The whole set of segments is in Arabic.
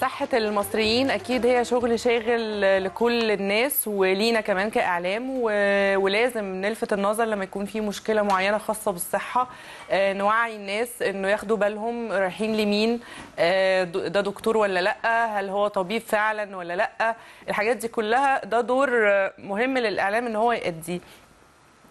صحة المصريين أكيد هي شغل شاغل لكل الناس ولينا كمان كإعلام، ولازم نلفت النظر لما يكون في مشكلة معينة خاصة بالصحة، نوعي الناس إنه ياخدوا بالهم رايحين لمين، ده دكتور ولا لأ، هل هو طبيب فعلا ولا لأ. الحاجات دي كلها ده دور مهم للإعلام إن هو يأديه.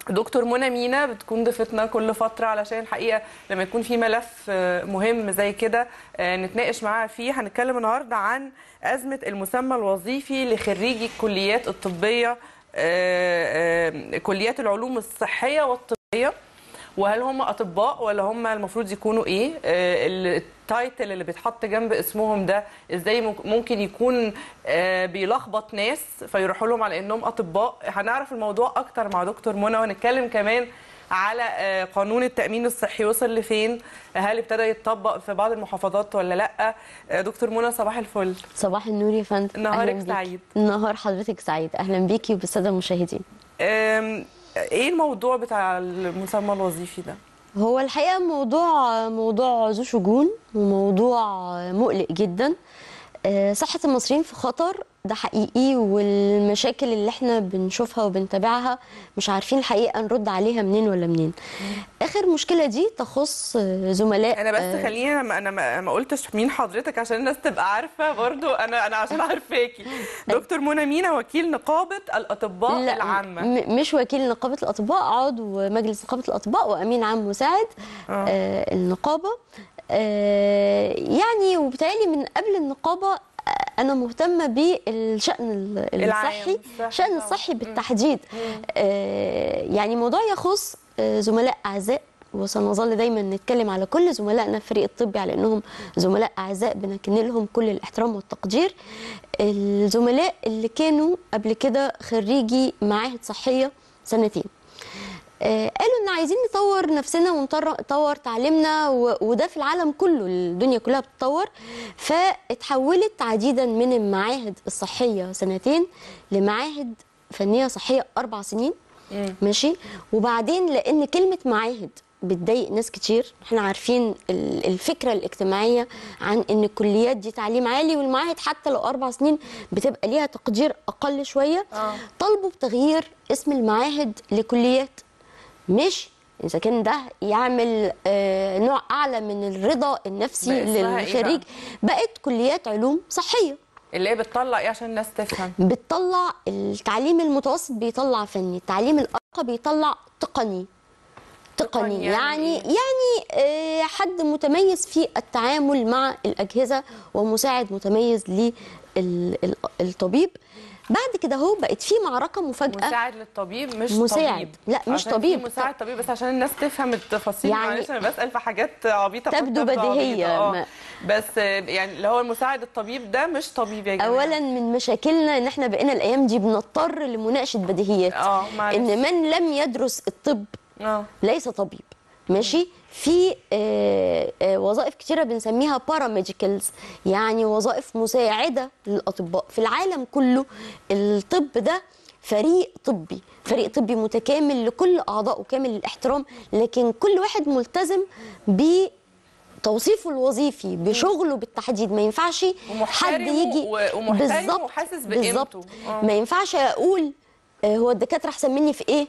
دكتور منى مينا بتكون ضيفتنا كل فترة علشان الحقيقة لما يكون في ملف مهم زي كده نتناقش معاها فيه. هنتكلم النهاردة عن أزمة المسمى الوظيفي لخريجي الكليات الطبية، كليات العلوم الصحية والطبية، وهل هم أطباء ولا هم المفروض يكونوا إيه؟ التايتل اللي بيتحط جنب اسمهم ده إزاي ممكن يكون بيلخبط ناس فيروحوا لهم على إنهم أطباء. هنعرف الموضوع أكتر مع دكتور منى، وهنتكلم كمان على قانون التأمين الصحي وصل لفين، هل ابتدى يتطبق في بعض المحافظات ولا لأ. دكتور منى صباح الفل. صباح النور يا فندم. نهارك سعيد. نهار حضرتك سعيد. أهلا بيكي وبالسادة المشاهدين. ايه الموضوع بتاع المسمى الوظيفي ده؟ هو الحقيقه موضوع ذو شجون وموضوع مقلق جدا. صحه المصريين في خطر، ده حقيقي، والمشاكل اللي احنا بنشوفها وبنتابعها مش عارفين الحقيقه نرد عليها منين ولا منين. اخر مشكله دي تخص زملاء. انا بس خليني انا ما قلتش مين حضرتك عشان الناس تبقى عارفه برضو، انا عشان عارفاكي. دكتور منى مينا وكيل نقابه الاطباء العامه. مش وكيل نقابه الاطباء، عضو مجلس نقابه الاطباء وامين عام مساعد النقابه. يعني وبالتالي من قبل النقابه أنا مهتمة بالشأن الصحي، الشأن الصحي بالتحديد. يعني موضوع يخص زملاء أعزاء، وسنظل دايما نتكلم على كل زملائنا في الفريق الطبي على أنهم زملاء أعزاء بنكن لهم كل الاحترام والتقدير. الزملاء اللي كانوا قبل كده خريجي معاهد صحية سنتين، قالوا ان عايزين نطور نفسنا ونطور تعليمنا، وده في العالم كله، الدنيا كلها بتتطور. فاتحولت عديدا من المعاهد الصحيه سنتين لمعاهد فنيه صحيه 4 سنين. ماشي. وبعدين لان كلمه معاهد بتضايق ناس كتير، احنا عارفين الفكره الاجتماعيه عن ان الكليات دي تعليم عالي، والمعاهد حتى لو 4 سنين بتبقى ليها تقدير اقل شويه. طالبوا بتغيير اسم المعاهد لكليات، مش إذا كان ده يعمل نوع أعلى من الرضا النفسي للخريج. بقت كليات علوم صحية اللي هي بتطلع إيه عشان الناس تفهم؟ بتطلع التعليم المتوسط بيطلع فني، التعليم الأرقى بيطلع تقني يعني حد متميز في التعامل مع الأجهزة ومساعد متميز للطبيب. بعد كده هو بقت في معركه مفاجاه. مساعد للطبيب مش مساعد طبيب. لا مش طبيب، مساعد طبيب بس عشان الناس تفهم التفاصيل. يعني معلش انا بسال في حاجات عبيطه تبدو بديهيه بس يعني اللي هو المساعد الطبيب ده مش طبيب يا جماعه. اولا من مشاكلنا ان احنا بقينا الايام دي بنضطر لمناقشه بديهيات. ان من لم يدرس الطب ليس طبيب. ماشي. في وظائف كتيرة بنسميها باراميديكالز، يعني وظائف مساعدة للأطباء. في العالم كله الطب ده فريق طبي متكامل لكل أعضائه كامل الاحترام، لكن كل واحد ملتزم بتوصيفه الوظيفي بشغله بالتحديد. ما ينفعش حد يجي بالظبط وحاسس بقيمته. ما ينفعش أقول هو الدكاترة أحسن مني في إيه،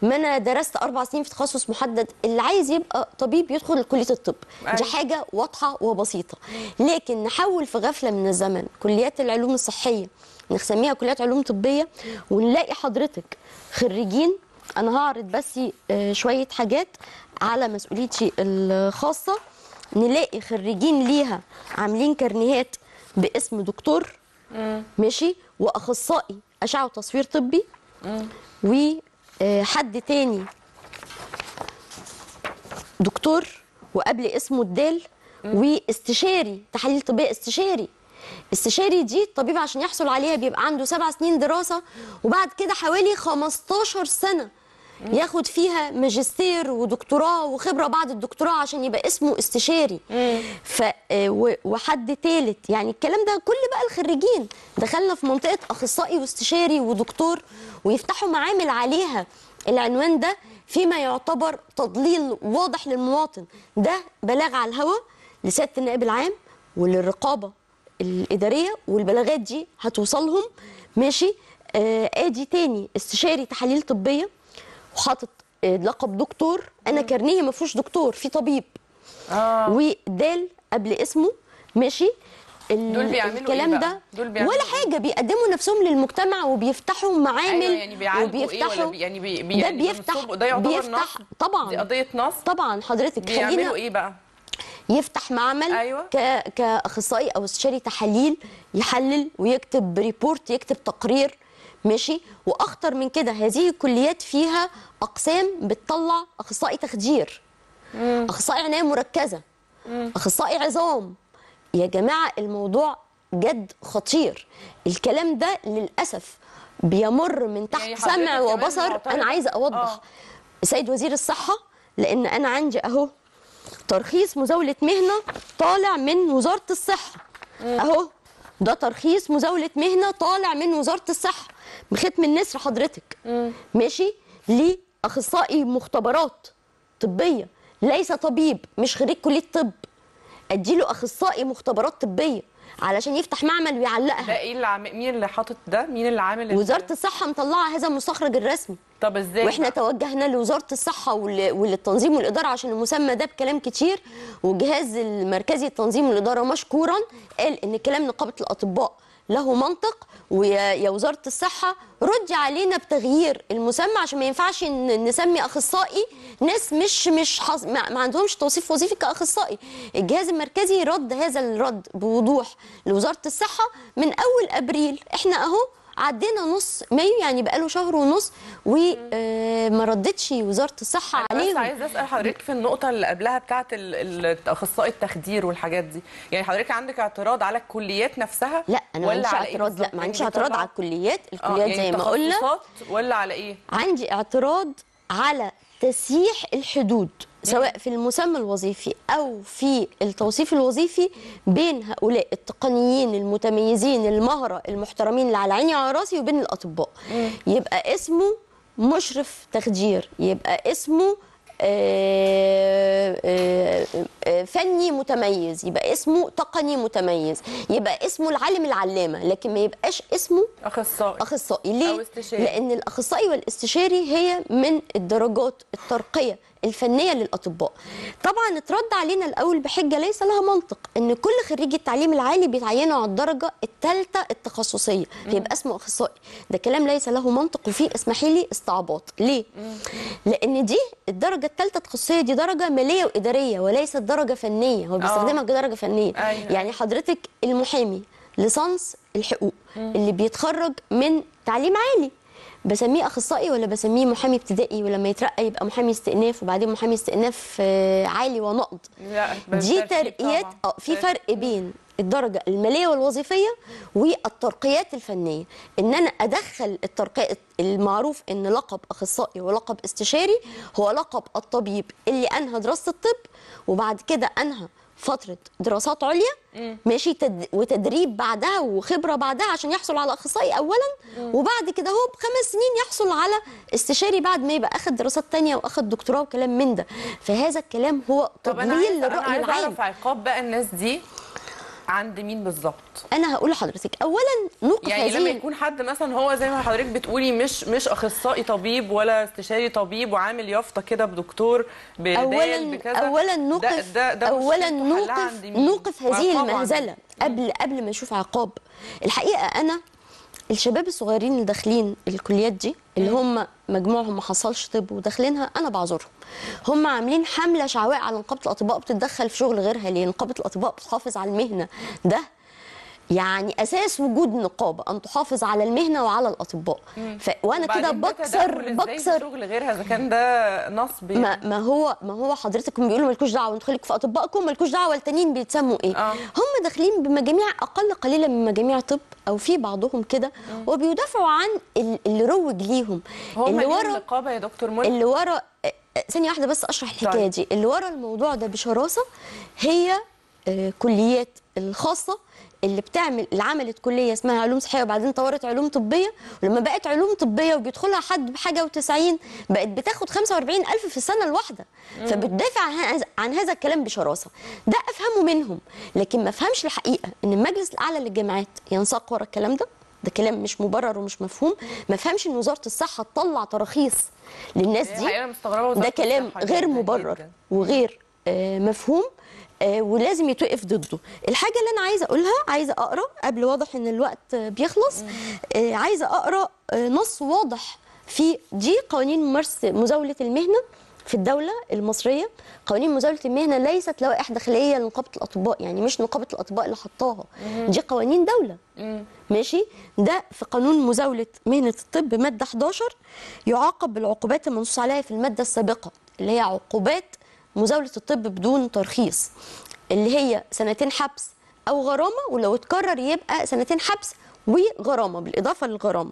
ما انا درست 4 سنين في تخصص محدد. اللي عايز يبقى طبيب يدخل كليه الطب. دي حاجه واضحه وبسيطه. لكن نحول في غفله من الزمن كليات العلوم الصحيه نسميها كليات علوم طبيه، ونلاقي حضرتك خريجين. انا هعرض بس شويه حاجات على مسؤوليتي الخاصه. نلاقي خريجين ليها عاملين كارنيهات باسم دكتور، ماشي، واخصائي اشعه وتصوير طبي، حد تاني دكتور وقبل اسمه الدال، واستشاري تحاليل طبيه. استشاري دي الطبيب عشان يحصل عليها بيبقى عنده 7 سنين دراسه، وبعد كده حوالي 15 سنه ياخد فيها ماجستير ودكتوراه وخبره بعد الدكتوراه عشان يبقى اسمه استشاري. وحد تالت، يعني الكلام ده كل بقى الخريجين دخلنا في منطقه اخصائي واستشاري ودكتور، ويفتحوا معامل عليها العنوان ده فيما يعتبر تضليل واضح للمواطن. ده بلاغ على الهوى لسياده النائب العام وللرقابه الاداريه والبلاغات دي هتوصلهم. ماشي. ادي تاني استشاري تحاليل طبيه وحاطط لقب دكتور، انا كارنيه ما فيهوش دكتور، في طبيب ودال قبل اسمه. ماشي. دول بيعملوا الكلام إيه ده دول بيعملوا ولا حاجه، بيقدموا نفسهم للمجتمع وبيفتحوا معامل. أيوة يعني بيعالجوا وبيفتحوا ايه ولا يعني ده بيفتح ده يعتبر بيفتح نصب؟ طبعا، دي قضيه نصب طبعا حضرتك. بيعملوا ايه بقى؟ يفتح معمل. أيوة. كاخصائي او استشاري تحاليل، يحلل ويكتب ريبورت، يكتب تقرير. ماشي. واخطر من كده، هذه الكليات فيها اقسام بتطلع اخصائي تخدير، اخصائي عنايه مركزه، اخصائي عظام. يا جماعه الموضوع جد خطير. الكلام ده للاسف بيمر من تحت يعني سمع وبصر. انا عايزه اوضح السيد وزير الصحه، لان انا عندي اهو ترخيص مزاوله مهنه طالع من وزاره الصحه. اهو ده ترخيص مزاوله مهنه طالع من وزاره الصحه بختم النسر حضرتك. ماشي. ليه اخصائي مختبرات طبيه، ليس طبيب، مش خريج كليه طب، اديله اخصائي مختبرات طبيه علشان يفتح معمل ويعلقها. ده ايه مين اللي حاطط ده؟ مين اللي عامل وزاره الصحه مطلعه هذا المستخرج الرسمي. طب ازاي؟ واحنا توجهنا لوزاره الصحه وللتنظيم والاداره عشان المسمى ده بكلام كتير، والجهاز المركزي للتنظيم والاداره مشكورا قال ان كلام نقابه الاطباء له منطق، ويا وزاره الصحه ردي علينا بتغيير المسمى، عشان ما ينفعش نسمي اخصائي ناس ما عندهمش توصيف وظيفي كاخصائي. الجهاز المركزي رد هذا الرد بوضوح لوزاره الصحه من اول ابريل. احنا اهو عدينا نص مايو، يعني بقاله شهر ونص وما ردتش وزاره الصحه عليهم. بس عايزه اسال حضرتك في النقطه اللي قبلها بتاعه اخصائي التخدير والحاجات دي، يعني حضرتك عندك اعتراض على الكليات نفسها؟ لا انا ما عنديش اعتراض. لا ما عنديش اعتراض على الكليات يعني زي ما قلنا. ولا على ايه؟ عندي اعتراض على تسييح الحدود سواء في المسمى الوظيفي أو في التوصيف الوظيفي بين هؤلاء التقنيين المتميزين المهرة المحترمين اللي على عيني وعلى راسي وبين الأطباء. يبقى اسمه مشرف تخدير، يبقى اسمه فني متميز، يبقى اسمه تقني متميز، يبقى اسمه العالم العلامة، لكن ما يبقاش اسمه أخصائي. ليه؟ أو استشاري. لأن الأخصائي والاستشاري هي من الدرجات الترقية الفنيه للاطباء. طبعا اترد علينا الاول بحجه ليس لها منطق، ان كل خريجي التعليم العالي بيتعينوا على الدرجه الثالثه التخصصيه فيبقى اسمه اخصائي. ده كلام ليس له منطق وفيه اسمحي لي استعباط. ليه؟ لان دي الدرجه الثالثه التخصصيه دي درجه ماليه واداريه وليست درجه فنيه، هو بيستخدمها كدرجه فنيه. أيوة. يعني حضرتك المحامي ليسانس الحقوق اللي بيتخرج من تعليم عالي بسميه اخصائي ولا بسميه محامي ابتدائي، ولما يترقى يبقى محامي استئناف وبعدين محامي استئناف عالي ونقض؟ لا دي ترقيات. في فرق بين الدرجه الماليه والوظيفيه والترقيات الفنيه. ان انا ادخل الترقيه المعروف ان لقب اخصائي ولقب استشاري هو لقب الطبيب اللي انهى دراسه الطب وبعد كده انهى فترة دراسات عليا ماشي وتدريب بعدها وخبرة بعدها عشان يحصل على أخصائي أولا وبعد كده هو ب5 سنين يحصل على استشاري بعد ما يبقى أخد دراسات تانية وأخد دكتوراه وكلام من ده. فهذا الكلام هو تضليل للرأي العام. طب أنا عايزة أعرف عقاب بقى الناس دي عند مين بالظبط؟ انا هقول لحضرتك اولا نوقف يعني لما يكون حد مثلا هو زي ما حضرتك بتقولي مش اخصائي طبيب ولا استشاري طبيب وعامل يافطه كده بدكتور بدال بكذا. اولا نوقف هذه المهزله يعني. قبل ما نشوف عقاب. الحقيقه انا الشباب الصغيرين اللي داخلين الكليات دي اللي هم مجموعهم ما حصلش طب وداخلينها انا بعذرهم. هم عاملين حمله شعواء على نقابه الاطباء بتتدخل في شغل غيرها. ليه؟ نقابه الاطباء بتحافظ على المهنه، ده يعني اساس وجود نقابه ان تحافظ على المهنه وعلى الاطباء. وانا كده بكسر شغل غيرها اذا كان ده نصب يعني. ما هو حضرتك بيقولوا مالكوش دعوه انتوا خليكم في اطبائكم، مالكوش دعوه التانيين بيتسموا ايه. هم داخلين بمجاميع اقل قليلا من مجاميع طب او في بعضهم كده وبيدافعوا عن اللي روج ليهم. اللي ورا النقابه يا دكتور منى اللي ورا ثانيه واحده بس اشرح الحكايه دي. اللي ورا الموضوع ده بشراسه هي الكليات الخاصه اللي عملت كليه اسمها علوم صحيه وبعدين طورت علوم طبيه، ولما بقت علوم طبيه وبيدخلها حد بحاجه و90 بقت بتاخد 45,000 في السنه الواحده، فبتدافع عن هذا الكلام بشراسه. ده افهمه منهم، لكن ما افهمش الحقيقه ان المجلس الاعلى للجامعات ينساق ورا الكلام ده. ده كلام مش مبرر ومش مفهوم. ما افهمش ان وزاره الصحه تطلع تراخيص للناس دي. ده كلام غير مبرر وغير مفهوم، ولازم يتوقف ضده. الحاجه اللي انا عايزه اقولها، عايزه اقرا قبل، واضح ان الوقت بيخلص، عايزه اقرا نص واضح في دي قوانين مزاوله المهنه في الدوله المصريه. قوانين مزاوله المهنه ليست لوائح داخليه لنقابه الاطباء، يعني مش نقابه الاطباء اللي حطاها، دي قوانين دوله. ماشي. ده في قانون مزاوله مهنه الطب ماده 11 يعاقب بالعقوبات المنصوص عليها في الماده السابقه، اللي هي عقوبات مزاولة الطب بدون ترخيص، اللي هي 2 حبس أو غرامة، ولو اتكرر يبقى 2 حبس وغرامة بالإضافة للغرامة.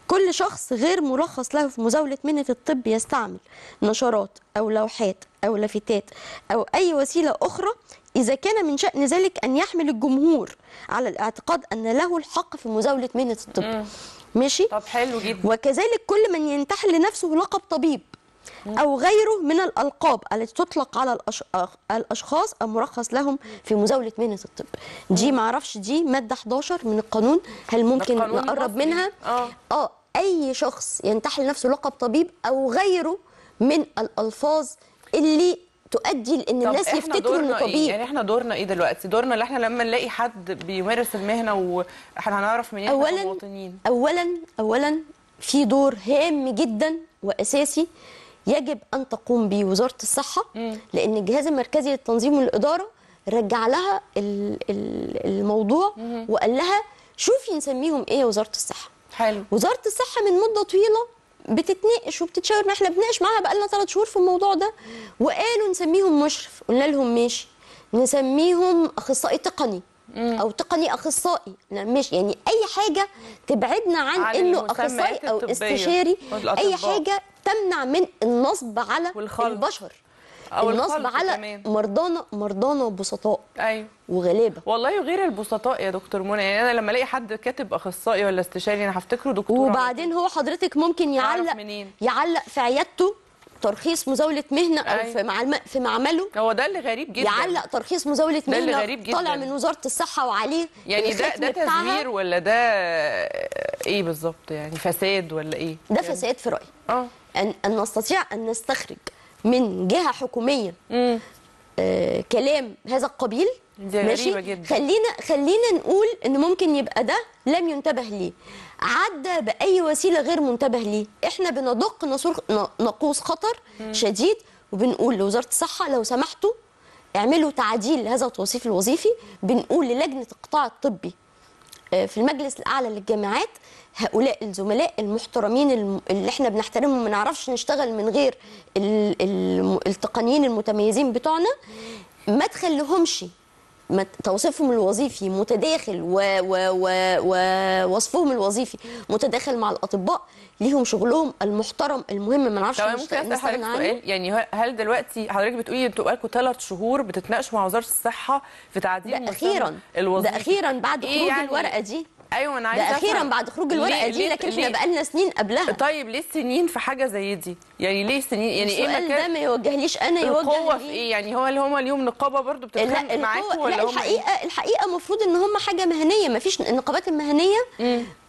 كل شخص غير مرخص له في مزاولة مهنة الطب يستعمل نشرات أو لوحات أو لافتات أو أي وسيلة أخرى إذا كان من شأن ذلك أن يحمل الجمهور على الاعتقاد أن له الحق في مزاولة مهنة الطب. ماشي؟ طب حلو جدا. وكذلك كل من ينتحل لنفسه لقب طبيب أو غيره من الألقاب التي تطلق على الأشخاص المرخص لهم في مزاولة مهنة الطب. دي معرفش، دي مادة 11 من القانون، هل ممكن نقرب منها؟ أي شخص ينتحل نفسه لقب طبيب أو غيره من الألفاظ اللي تؤدي لان الناس يفتكروا انه طبيب. إيه؟ يعني احنا دورنا ايه دلوقتي؟ دورنا اللي احنا لما نلاقي حد بيمارس المهنه واحنا هنعرف منين احنا كمواطنين؟ اولا في دور هام جدا واساسي يجب ان تقوم به وزاره الصحه، لان الجهاز المركزي للتنظيم والاداره رجع لها الموضوع وقال لها شوفي نسميهم ايه يا وزاره الصحه. حلو. وزاره الصحه من مده طويله بتتناقش وبتتشاور، ما احنا بنناقش معاها بقالنا 3 شهور في الموضوع ده، وقالوا نسميهم مشرف، قلنا لهم ماشي نسميهم اخصائي تقني او تقني اخصائي، ماشي، يعني اي حاجه تبعدنا عن انه اخصائي او استشاري، اي حاجه تمنع من النصب على البشر أو النصب على كمان. مرضانا بسطاء. ايوه وغلابه والله. وغير البسطاء يا دكتور منى، يعني انا لما الاقي حد كاتب اخصائي ولا استشاري انا هفتكره دكتور. وبعدين هو حضرتك ممكن يعلق في عيادته ترخيص مزاوله مهنه او في معمله. هو ده اللي غريب جدا، يعلق ترخيص مزاوله مهنه طالع من وزاره الصحه وعليه يعني ده تزوير ولا ده ايه بالظبط؟ يعني فساد ولا ايه؟ ده يعني فساد في رايي. ان نستطيع ان نستخرج من جهه حكوميه كلام هذا القبيل. ماشي جدا. خلينا نقول ان ممكن يبقى ده لم ينتبه ليه، عدى باي وسيله غير منتبه ليه. احنا بندق ناقوس خطر شديد، وبنقول لوزاره الصحه لو سمحتوا اعملوا تعديل لهذا التوصيف الوظيفي. بنقول للجنه القطاع الطبي في المجلس الاعلى للجامعات، هؤلاء الزملاء المحترمين اللي احنا بنحترمهم، ما نعرفش نشتغل من غير التقنيين المتميزين بتوعنا، ما تخليهمش توصيفهم الوظيفي متداخل ووصفهم الوظيفي متداخل مع الاطباء. ليهم شغلهم المحترم المهم، ما نعرفش نستغنى عنه. يعني هل دلوقتي حضرتك بتقولي انتوا بقالكم 3 شهور بتتناقشوا مع وزاره الصحه في تعديل المسمى الوظيفي؟ ده اخيرا بعد خروج يعني الورقه دي. ايوه انا عايزه ده اخيرا بعد خروج الورقه دي، لكن احنا بقالنا سنين قبلها. طيب ليه سنين في حاجه زي دي؟ يعني ليه سنين؟ يعني ايه السؤال ده ما يوجهليش انا، يوجه القوه في ايه؟ يعني هو اللي هم اليوم نقابه برضو بتتخانق معاكم ولا هم الحقيقه المفروض ان هم حاجه مهنيه. ما فيش النقابات المهنيه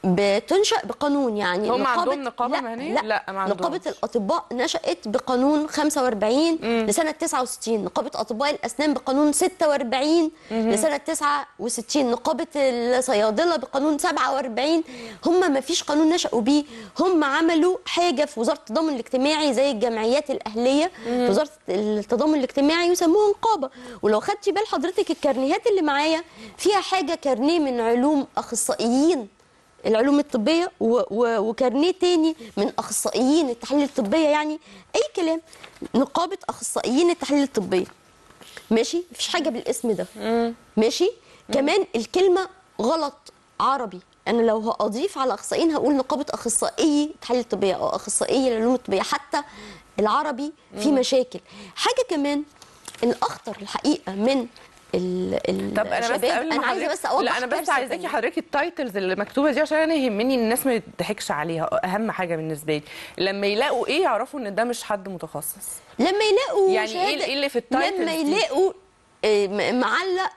بتنشأ بقانون. يعني هم عندهم نقابه مهنيه؟ لا ما عندهم. نقابه الاطباء نشأت بقانون 45 لسنه 69، نقابه اطباء الاسنان بقانون 46 لسنه 69، نقابه الصيادله بقانون 47. هم ما فيش قانون نشأوا بيه، هم عملوا حاجه في وزاره التضامن الاجتماعي زي الجمعيات الاهليه في وزاره التضامن الاجتماعي يسموها نقابه. ولو خدتي بال حضرتك الكارنيهات اللي معايا فيها حاجه كارنيه من علوم اخصائيين العلوم الطبيه وكارنيه تاني من اخصائيين التحاليل الطبيه، يعني اي كلام. نقابه اخصائيين التحاليل الطبيه، ماشي، مفيش حاجه بالاسم ده، ماشي. كمان الكلمه غلط عربي. انا لو هاضيف على اخصائيين هقول نقابه اخصائي التحاليل الطبيه او اخصائي العلوم الطبيه، حتى العربي في مشاكل. حاجه كمان الاخطر الحقيقه من طب انا بس انا عايزه بس اوضح. لا انا بس عايزاكي حضرتك التايتلز اللي مكتوبه دي عشان انا يهمني الناس ما تضحكش عليها، اهم حاجه بالنسبه لي لما يلاقوا ايه يعرفوا ان ده مش حد متخصص. لما يلاقوا يعني ايه اللي في التايتلز لما يلاقوا معلق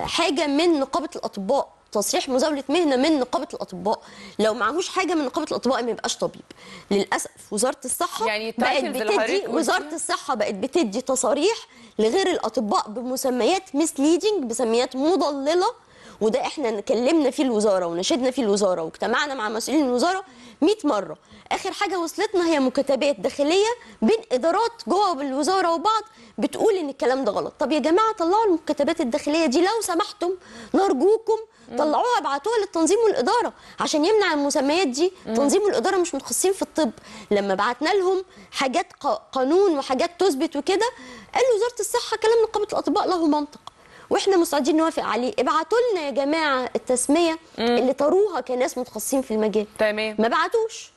حاجه من نقابه الاطباء، تصريح مزاوله مهنه من نقابه الاطباء. لو معهوش حاجه من نقابه الاطباء ما يبقاش طبيب. للاسف وزاره الصحه يعني بقت بتدي تصاريح لغير الاطباء بمسميات مسليدنج، بسميات مضلله. وده احنا اتكلمنا فيه الوزاره ونشدنا فيه الوزاره واجتمعنا مع مسؤولين الوزاره 100 مره. اخر حاجه وصلتنا هي مكاتبات داخليه بين ادارات جوه الوزاره وبعض بتقول ان الكلام ده غلط. طب يا جماعه طلعوا المكاتبات الداخليه دي لو سمحتم، نرجوكم طلعوها ابعتوها للتنظيم والاداره عشان يمنع المسميات دي. تنظيم والاداره مش متخصصين في الطب. لما بعتنا لهم حاجات قانون وحاجات تثبت وكده، قالوا وزاره الصحه كلام نقابه الاطباء له منطق واحنا مستعدين نوافق عليه. ابعتوا لنا يا جماعه التسميه اللي طروها كناس متخصصين في المجال. تمام. ما بعتوش.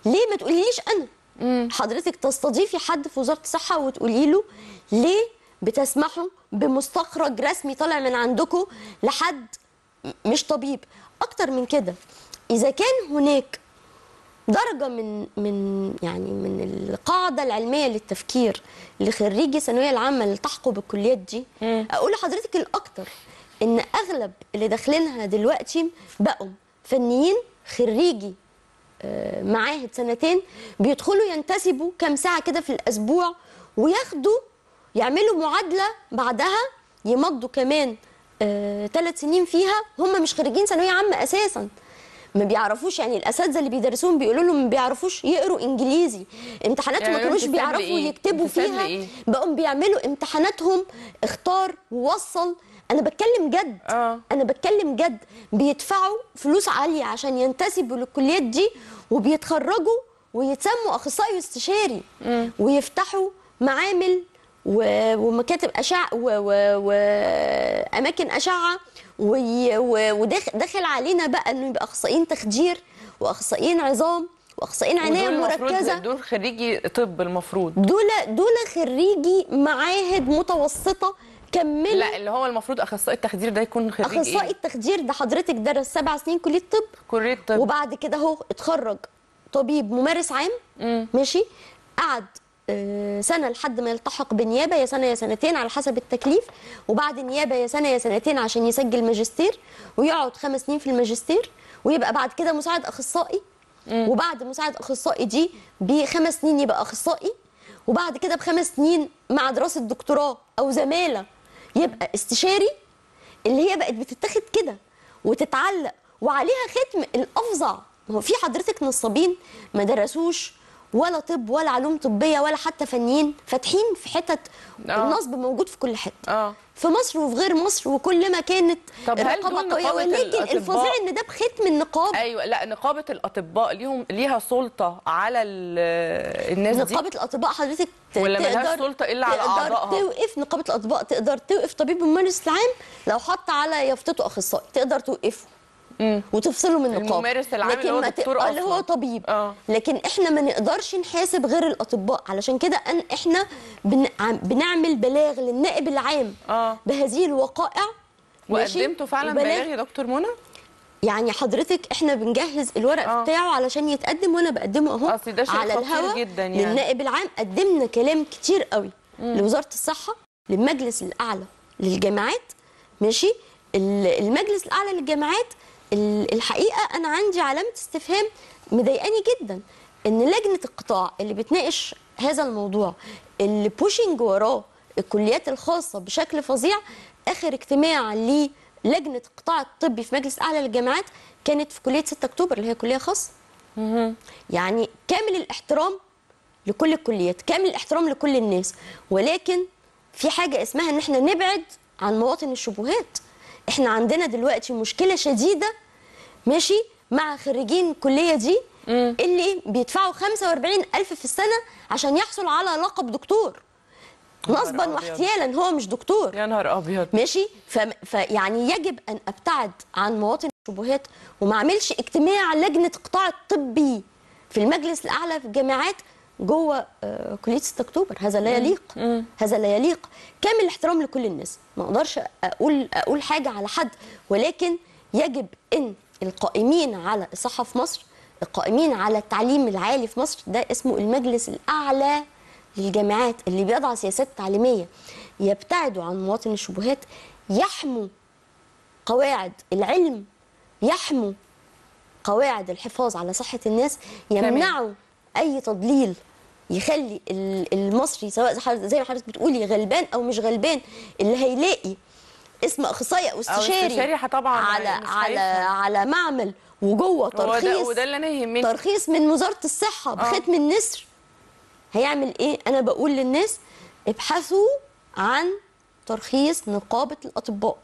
ليه؟ ما تقوليليش انا. حضرتك تستضيفي حد في وزاره الصحه وتقولي له ليه بتسمحوا بمستخرج رسمي طالع من عندكم لحد مش طبيب. اكتر من كده، اذا كان هناك درجه من القاعده العلميه للتفكير لخريجي الثانويه العامه اللي التحقوا بالكليات دي، اقول لحضرتك الاكتر ان اغلب اللي داخلينها دلوقتي بقوا فنيين خريجي معاهد سنتين، بيدخلوا ينتسبوا كام ساعه كده في الاسبوع وياخدوا يعملوا معادله بعدها يمضوا كمان 3 سنين فيها. هم مش خريجين ثانويه عامه اساسا، ما بيعرفوش. يعني الاساتذه اللي بيدرسوهم بيقولوا لهم ما بيعرفوش يقروا انجليزي، امتحاناتهم ما كانوش بيعرفوا يكتبوا فيها، بقوا بيعملوا امتحاناتهم اختار ووصل. انا بتكلم جد. انا بتكلم جد. بيدفعوا فلوس عاليه عشان ينتسبوا للكليات دي وبيتخرجوا ويتسموا اخصائي واستشاري ويفتحوا معامل ومكاتب اشعه واماكن اشعه وداخل علينا بقى انه يبقى اخصائيين تخدير واخصائيين عظام واخصائيين عنايه مركزه. دول خريجي طب المفروض. دول خريجي معاهد متوسطه كملوا. لا اللي هو المفروض اخصائي التخدير ده يكون خريج اخصائي التخدير ده حضرتك درس 7 سنين كليه طب وبعد كده اهو اتخرج طبيب ممارس عام. ماشي. قعد سنه لحد ما يلتحق بنيابه، يا سنه يا سنتين على حسب التكليف، وبعد النيابه يا سنه يا سنتين عشان يسجل ماجستير ويقعد 5 سنين في الماجستير ويبقى بعد كده مساعد اخصائي. وبعد مساعد اخصائي دي ب5 سنين يبقى اخصائي، وبعد كده ب5 سنين مع دراسه دكتوراه او زماله يبقى استشاري. اللي هي بقت بتتاخد كده وتتعلق وعليها ختم الافظع. هو في حضرتك نصابين ما درسوش ولا طب ولا علوم طبيه ولا حتى فنيين، فاتحين في حتت. النصب موجود في كل حته في مصر وفي غير مصر، وكل ما كانت الرقابه قويه. ولكن الفظيع ان ده بختم النقابه. ايوه. لا نقابه الاطباء ليها سلطه على الناس دي. نقابه الاطباء حضرتك ولا مالهاش سلطه الا على اعضائها. توقف نقابه الاطباء، تقدر توقف طبيب الممارس العام لو حط على يافطته اخصائي، تقدر توقفه وتفصله من النقابه. الممارس العام اللي هو دكتور اللي هو طبيب. لكن احنا ما نقدرش نحاسب غير الاطباء. علشان كده احنا بنعمل بلاغ للنائب العام بهذه الوقائع. وقدمتوا فعلا بلاغ يا دكتور منى؟ يعني حضرتك احنا بنجهز الورق بتاعه علشان يتقدم، وانا بقدمه اهو على الهواء يعني. للنائب العام قدمنا كلام كتير قوي لوزاره الصحه، للمجلس الاعلى للجامعات. ماشي. المجلس الاعلى للجامعات الحقيقه انا عندي علامه استفهام مضايقاني جدا ان لجنه القطاع اللي بتناقش هذا الموضوع اللي بوشنج وراه الكليات الخاصه بشكل فظيع. اخر اجتماع للجنه القطاع الطبي في مجلس اعلى للجامعات كانت في كليه 6 اكتوبر اللي هي كليه خاصه. يعني كامل الاحترام لكل الكليات، كامل الاحترام لكل الناس، ولكن في حاجه اسمها ان احنا نبعد عن مواطن الشبهات. احنا عندنا دلوقتي مشكله شديده ماشي مع خريجين الكليه دي اللي بيدفعوا 45,000 في السنه عشان يحصل على لقب دكتور نصبا واحتيالا. هو مش دكتور. يا نهار ابيض. ماشي. فيعني يجب ان ابتعد عن مواطن الشبهات وما اعملش اجتماع لجنه القطاع الطبي في المجلس الاعلى في الجامعات جوه كليه 6 اكتوبر. هذا لا يليق. هذا لا يليق. كامل الاحترام لكل الناس، ما اقدرش اقول حاجه على حد، ولكن يجب ان القائمين على الصحه في مصر، القائمين على التعليم العالي في مصر، ده اسمه المجلس الاعلى للجامعات اللي بيضع سياسات تعليميه، يبتعدوا عن مواطن الشبهات، يحموا قواعد العلم، يحموا قواعد الحفاظ على صحة الناس، يمنعوا أي تضليل يخلي المصري سواء زي ما حضرتك بتقولي غلبان أو مش غلبان، اللي هيلاقي اسم أخصائي أو استشاري طبعا على معمل وجوه ترخيص، وده اللي أنا يهمني، ترخيص من وزارة الصحة بختم النسر، هيعمل إيه؟ أنا بقول للناس ابحثوا عن ترخيص نقابة الأطباء،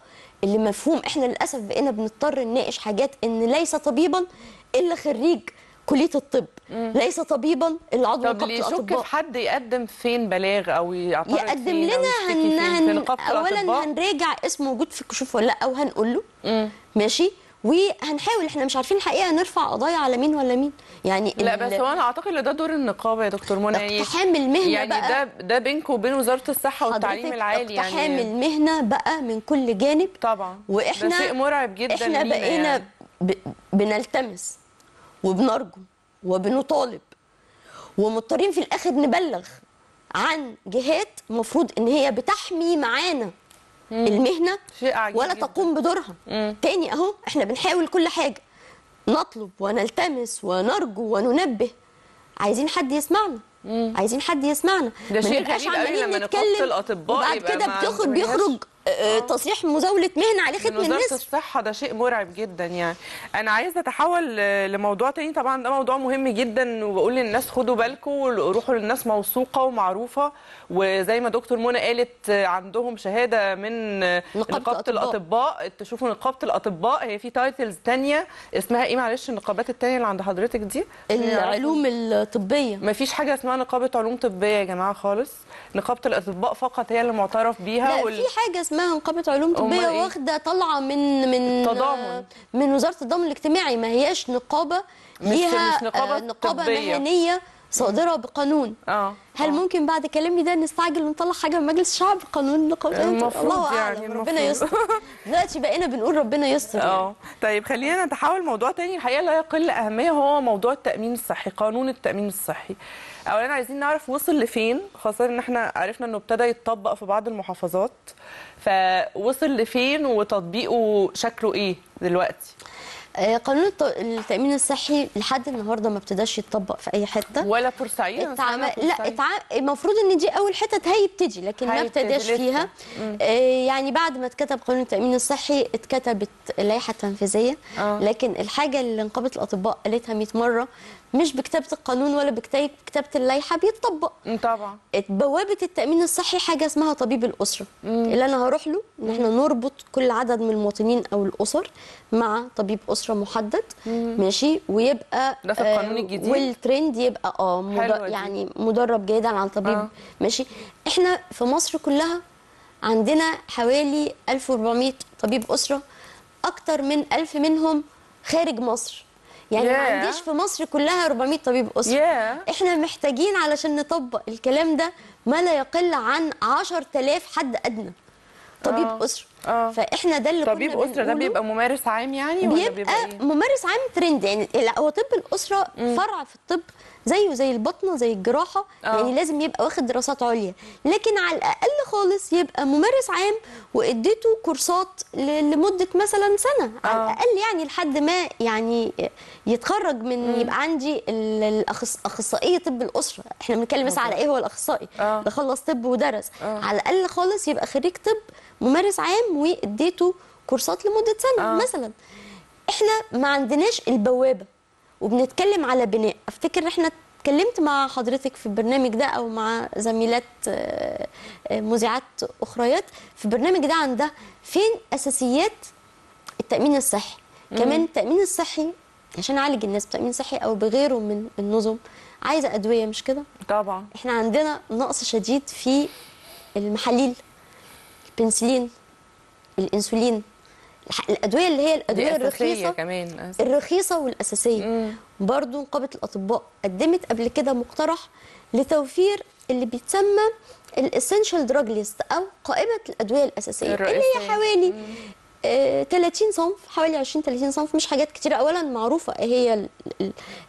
اللي مفهوم احنا للاسف بقينا بنضطر نناقش حاجات ان ليس طبيبا الا خريج كليه الطب، ليس طبيبا الا عضو نقابه الاطباء. طب يشك في حد يقدم فين بلاغ او يعترض يقدم فين لنا اولا هنراجع اسمه موجود في الكشوف ولا لا، او هنقول له ماشي، وهنحاول، احنا مش عارفين الحقيقه نرفع قضايا على مين ولا مين يعني. لا بس هو انا اعتقد ان ده دور النقابه يا دكتور منى، اقتحام المهنه يعني بقى، ده بينكم وبين وزاره الصحه والتعليم العالي، يعني اقتحام المهنه بقى من كل جانب طبعا، واحنا ده شيء مرعب جدا. احنا بقينا يعني بنلتمس وبنرجو وبنطالب ومضطرين في الاخر نبلغ عن جهات المفروض ان هي بتحمي معانا المهنه شيء عجيب ولا جدا. تقوم بدورها. تاني اهو احنا بنحاول كل حاجه، نطلب ونلتمس ونرجو وننبه، عايزين حد يسمعنا، عايزين حد يسمعنا. ده شيء غريب قوي لما نقابه الاطباء وبعد كده بيخرج تصريح مزاوله مهنه عليه ختم النسر. وزاره الصحه، ده شيء مرعب جدا. يعني انا عايزه اتحول لموضوع تاني، طبعا ده موضوع مهم جدا، وبقول للناس خدوا بالكم، روحوا للناس موثوقه ومعروفه، وزي ما دكتور منى قالت عندهم شهاده من نقابه الاطباء. تشوفوا نقابه الاطباء هي في تايتلز ثانيه اسمها ايه؟ معلش النقابات الثانيه اللي عند حضرتك دي العلوم الطبيه. ما فيش حاجه اسمها نقابه علوم طبيه يا جماعه خالص، نقابه الاطباء فقط هي اللي معترف بيها. لا في حاجه اسمها نقابه علوم طبيه واخده طالعه من تضامن من وزاره التضامن الاجتماعي، ما هياش نقابه ليها مش نقابه مهنيه صادره بقانون. هل ممكن بعد كلامي ده نستعجل ونطلع حاجه من مجلس الشعب قانون نقابه؟ الله اعلم، يعني ربنا يستر. دلوقتي بقينا بنقول ربنا يستر يعني. طيب خلينا نتحول موضوع تاني الحقيقه لا يقل اهميه، هو موضوع التامين الصحي، قانون التامين الصحي. اولا عايزين نعرف وصل لفين، خاصه ان احنا عرفنا انه ابتدى يتطبق في بعض المحافظات، فوصل لفين وتطبيقه شكله ايه دلوقتي؟ قانون التأمين الصحي لحد النهارده ما ابتداش يتطبق في أي حتة، ولا بورسعيد. لا المفروض إن دي أول حتت هيبتدي، لكن ما ابتداش فيها. يعني بعد ما اتكتب قانون التأمين الصحي اتكتبت اللائحة التنفيذية، لكن الحاجة اللي نقابة الأطباء قالتها 100 مرة، مش بكتابة القانون ولا بكتابة اللائحة بيتطبق. طبعا بوابة التأمين الصحي حاجة اسمها طبيب الأسرة، اللي أنا هروح له إن احنا نربط كل عدد من المواطنين أو الأسر مع طبيب أسرة محدد، ماشي، ويبقى ده في القانون الجديد، والترند يبقى يعني مدرب جيدا على طبيب ماشي. احنا في مصر كلها عندنا حوالي 1400 طبيب أسرة، أكتر من 1000 منهم خارج مصر، يعني ما عنديش في مصر كلها 400 طبيب أسرة. احنا محتاجين علشان نطبق الكلام ده ما لا يقل عن 10000 حد أدنى طبيب أسرة. فاحنا ده اللي طبيب كنا أسرة ده بيبقى ممارس عام يعني ولا بيبقى إيه؟ ممارس عام ترند يعني. لا هو طب الأسرة فرع في الطب زيه زي البطنه زي الجراحه، يعني لازم يبقى واخد دراسات عليا، لكن على الاقل خالص يبقى ممارس عام واديته كورسات لمده مثلا سنه على الاقل، يعني لحد ما يعني يتخرج من يبقى عندي الاخصائيه طب الاسره. احنا بنتكلم مثلا على ايه هو الاخصائي ده؟ خلص طب ودرس، على الاقل خالص يبقى خريج طب ممارس عام واديته كورسات لمده سنه مثلا. احنا ما عندناش البوابه وبنتكلم على بناء. افتكر احنا اتكلمت مع حضرتك في البرنامج ده او مع زميلات مذيعات اخريات في البرنامج ده عن ده، فين اساسيات التامين الصحي. كمان التامين الصحي عشان اعالج الناس بتامين صحي او بغيره من النظم عايزه ادويه، مش كده؟ طبعا احنا عندنا نقص شديد في المحاليل، البنسلين، الانسولين، الادويه اللي هي الادويه الرخيصه كمان الرخيصه والاساسيه. برضو نقابه الاطباء قدمت قبل كده مقترح لتوفير اللي بيتسمى الاسينشال دراج ليست او قائمه الادويه الاساسيه اللي هي حوالي 30 صنف، حوالي 20 30 صنف، مش حاجات كتيره. اولا معروفه هي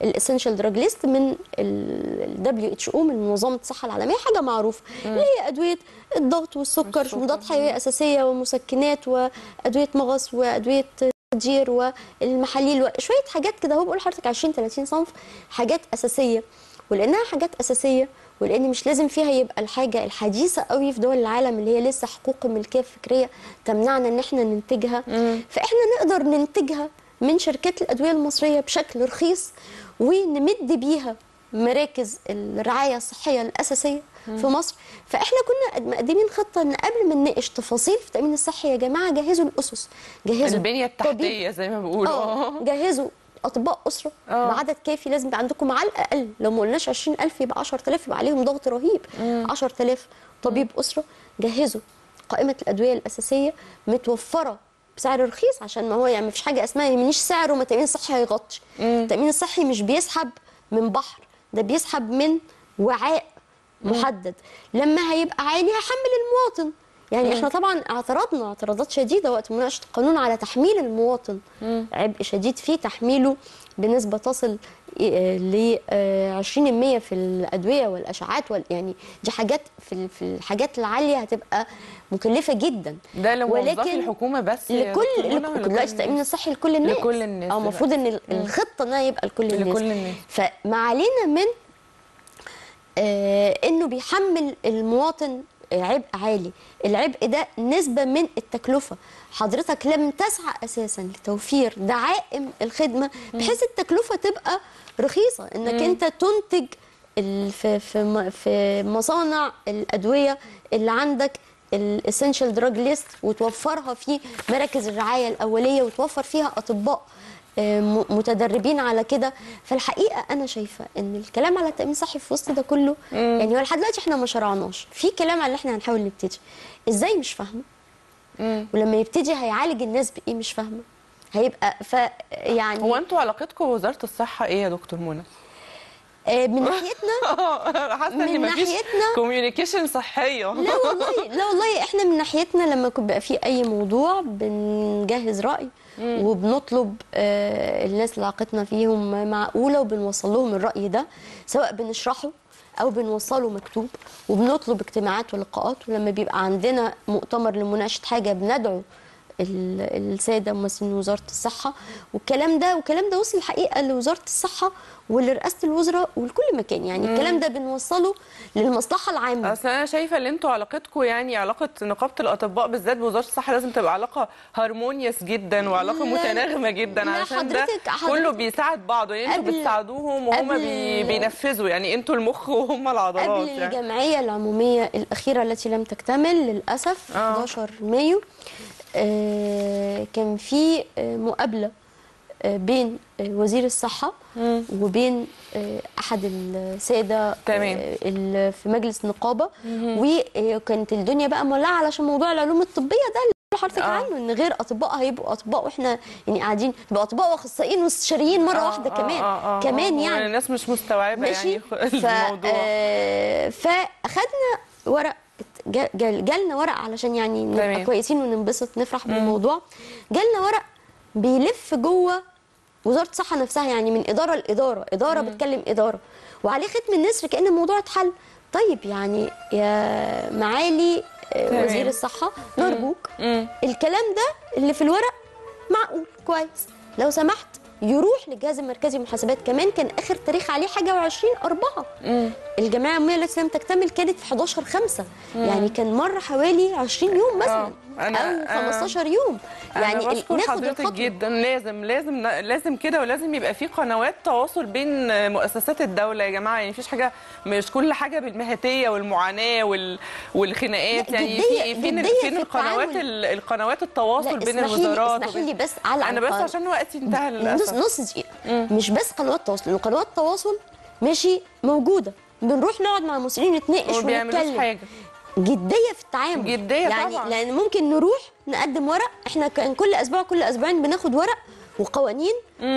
الاسينشال دراج ليست من ال WHO، من منظمه الصحه العالميه، حاجه معروفه اللي هي ادويه الضغط والسكر، مضادات حيويه اساسيه ومسكنات وادويه مغص وادويه تخدير والمحاليل وشويه حاجات كده. هو بقول لحضرتك 20 30 صنف حاجات اساسيه. ولانها حاجات اساسيه ولان مش لازم فيها يبقى الحاجه الحديثه قوي في دول العالم اللي هي لسه حقوق الملكيه الفكريه تمنعنا ان احنا ننتجها، فاحنا نقدر ننتجها من شركات الادويه المصريه بشكل رخيص ونمد بيها مراكز الرعايه الصحيه الاساسيه في مصر. فاحنا كنا مقدمين خطه ان قبل ما نناقش تفاصيل في التامين الصحي يا جماعه جهزوا الاسس، جهزوا البنيه التحتيه زي ما بيقولوا، جهزوا اطباء اسره بعدد كافي. لازم يبقى عندكم على الاقل، لو ما قلناش 20,000 يبقى 10,000، يبقى عليهم ضغط رهيب. 10,000 طبيب اسره. جهزوا قائمه الادويه الاساسيه متوفره بسعر رخيص، عشان ما هو يعني ما فيش حاجه اسمها يهمنيش سعر وما التامين الصحي هيغطي. التامين الصحي مش بيسحب من بحر، ده بيسحب من وعاء محدد. لما هيبقى عالي هيحمل المواطن. يعني احنا طبعا اعترضنا اعتراضات شديده وقت مناقشه القانون على تحميل المواطن، عبء شديد في تحميله بنسبه تصل ل 20% في الادويه والاشعاعات يعني دي حاجات في الحاجات العاليه هتبقى مكلفه جدا. ده لموظفي الحكومه بس، لكل دلوقتي التامين الصحي لكل الناس، لكل الناس. او المفروض ان الخطه انها يبقى لكل الناس. فما علينا من انه بيحمل المواطن عبء عالي. العبء ده نسبة من التكلفة. حضرتك لم تسعى أساسا لتوفير دعائم الخدمة بحيث التكلفة تبقى رخيصة، انك انت تنتج في مصانع الأدوية اللي عندك الاسينشال دراج ليست وتوفرها في مراكز الرعاية الأولية وتوفر فيها أطباء متدربين على كده. فالحقيقه انا شايفه ان الكلام على التامين الصحي في وسط ده كله يعني هو لحد دلوقتي احنا ما شرعناش في كلام على اللي احنا هنحاول نبتدي ازاي، مش فاهمه. ولما يبتدي هيعالج الناس بايه، مش فاهمه. هيبقى يعني هو انتوا علاقتكم بوزاره الصحه ايه يا دكتور منى؟ من ناحيتنا حاسه ان مفيش كوميونيكيشن صحيه. لا والله لا والله احنا من ناحيتنا لما بيبقى في اي موضوع بنجهز راي وبنطلب الناس اللي علاقتنا فيهم معقوله وبنوصل لهم الراي ده، سواء بنشرحه او بنوصله مكتوب، وبنطلب اجتماعات ولقاءات. ولما بيبقى عندنا مؤتمر لمناقشه حاجه بندعو الساده ممثلين وزاره الصحه. والكلام ده وصل الحقيقه لوزاره الصحه ولرئاسه الوزراء ولكل مكان. يعني الكلام ده بنوصله للمصلحه العامه. اصل انا شايفه ان انتوا علاقتكم يعني علاقه نقابه الاطباء بالذات بوزاره الصحه لازم تبقى علاقه هارمونيوس جدا وعلاقه متناغمه جدا، علشان ده كله بيساعد بعضه. يعني انتوا بتساعدوهم وهم بينفذوا، يعني انتوا المخ وهم العضلات. قبل يعني الجمعيه العموميه الاخيره التي لم تكتمل للاسف 11 مايو كان في مقابله بين وزير الصحه وبين احد الساده في مجلس النقابه، وكانت الدنيا بقى مولعه علشان موضوع العلوم الطبيه ده اللي حضرتك عنه، ان غير اطباء هيبقوا اطباء واحنا يعني قاعدين نبقى اطباء واخصائيين واستشاريين مره واحده كمان يعني الناس مش مستوعبه يعني الموضوع. فاخدنا ورق، جالنا ورق علشان يعني نبقى كويسين وننبسط نفرح بالموضوع. جالنا ورق بيلف جوه وزاره الصحه نفسها، يعني من اداره لاداره، اداره بتكلم اداره، وعليه ختم النسر كأن الموضوع اتحل. طيب يعني يا معالي وزير الصحه نرجوك الكلام ده اللي في الورق معقول كويس، لو سمحت يروح للجهاز المركزي للمحاسبات. كمان كان اخر تاريخ عليه حاجه و20/4. الجمعيه العموميه التي لم تكتمل كانت في 11/5، يعني كان مر حوالي 20 يوم مثلا او 15 يوم. يعني أنا بشكر حضرتك جدا. لازم كده، ولازم يبقى في قنوات تواصل بين مؤسسات الدوله يا جماعه. يعني مفيش حاجه، مش كل حاجه بالمهاتيه والمعاناه والخناقات. يعني فين القنوات التواصل بين الوزارات. اسمحي لي بس على انا بس عشان وقتي انتهى للاسف. نص دقيقه. مش بس قنوات تواصل، لان قنوات التواصل ماشي موجوده، بنروح نقعد مع المسؤولين نتناقش ونتكلم. حاجه جديه في التعامل، جديه يعني طبعا. لان ممكن نروح نقدم ورق، احنا كان كل اسبوع كل اسبوعين بناخد ورق وقوانين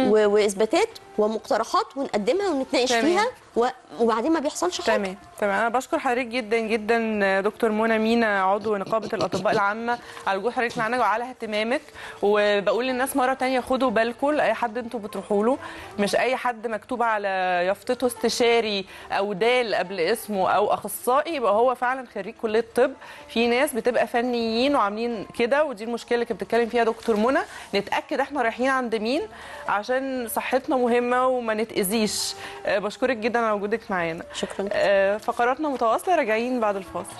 واثباتات ومقترحات ونقدمها ونتناقش فيها وبعدين ما بيحصلش حاجه. تمام انا بشكر حضرتك جدا جدا دكتور منى مينا عضو نقابه الاطباء العامه على وجود حضرتك معانا وعلى اهتمامك. وبقول للناس مره ثانيه خدوا بالكم لاي حد انتوا بتروحوا له، مش اي حد مكتوب على يافطته استشاري او دال قبل اسمه او اخصائي يبقى هو فعلا خريج كليه طب. في ناس بتبقى فنيين وعاملين كده، ودي المشكله اللي كانت بتتكلم فيها دكتور منى. نتاكد احنا رايحين عند مين عشان صحتنا مهمه وما نتاذيش. بشكرك جدا على وجودك معانا. شكرا. فقراتنا متواصله، راجعين بعد الفاصل.